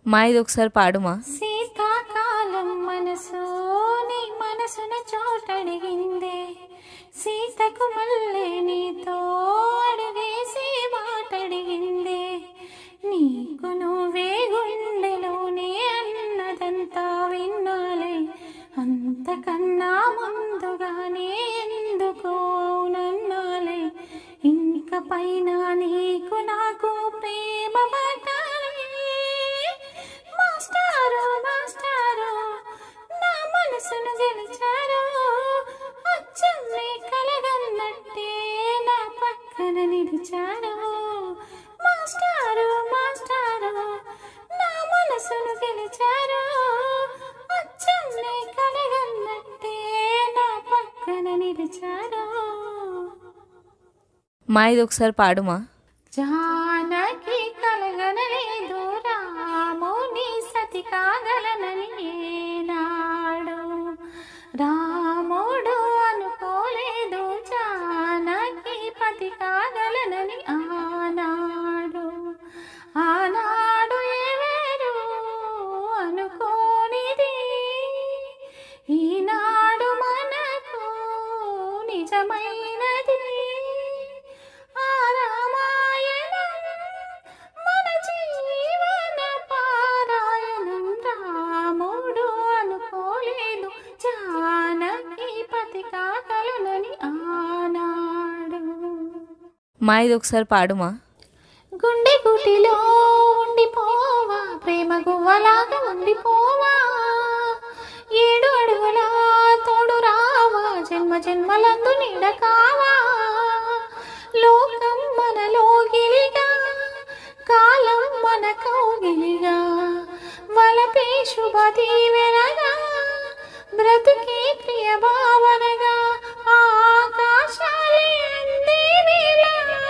మా ఇది ఒకసారి పాడుమా. శీతాకాలం మనసు నీ మనసున చోటడిగిందే, సీతకు మళ్ళీ నీతో అడుగేసి మాటడిగిందే, నీకు నువ్వే గుండెలోనే అన్నదంతా విన్నాలే, అంతకన్నా ముందుగానే ఎందుకో నన్నాలే, ఇంక పైన నీకు నాకు ప్రేమ బాటాలే. మాస్టారు మాస్టారు నా మనసును గెలిచారు, అచ్చం నీ కలగన్నట్టే నా పక్కన నిలిచారు. మాస్టారు మాస్టారు నా మనసును గెలిచారు, అచ్చం నీ కలగన్నట్టే నా పక్కన నిలిచారు. మా ఇది ఒకసారి పాడుమా. జానకి కలగనలేదు రాముని సతి కాగలనని ఏనాడు, రాముడు అనుకోలేదు జానకి పతి కాగలనని ఆనాడు. ఆనాడు ఏవేరు అనుకోనిది ఈనాడు మనకు నిజమైనది. మా ఇది ఒకసారి పాడుమా. గుండె గుటిలో ఉండిపోవా, ప్రేమ గువ్వలాగా ఉండిపోవా, 7 అడుగుల తోడు రావా, జన్మ జన్మలందు నీడ కావా, లోకం మనలో గిలిగా కాలం మన కౌగిలిగా, వలపే శుభ దీవెనగా బ్రతుకే ప్రియ భావనగా, ఆకాశాలే అందే వేళ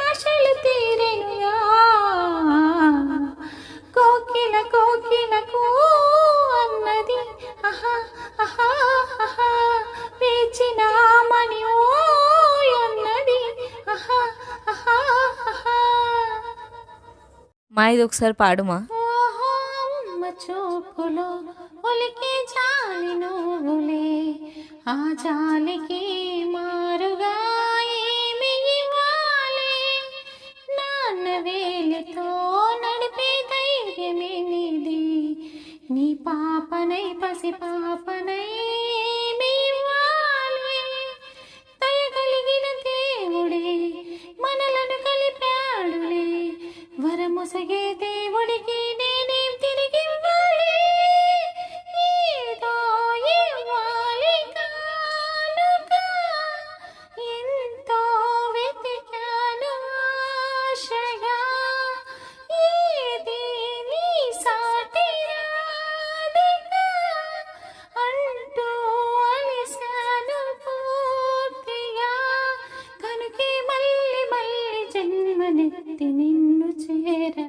ఆశలు తీరెనుగా, కోకిల కోకిలకు అన్నది అహా అహా అహా, పేచిన మణి ఓయ్ అన్నది అహా అహా అహా. మా ఇది ఒకసారి పాడుమా. అమ్మ చూపులో ఒలికే జాలి నువ్వులే, ఆ జాలికి మారుగా ఏమి ఇవ్వాలి, నాన్న వేలితో నడిపే ధైర్యమే నీది, నీ పాపనై పసి పాపనై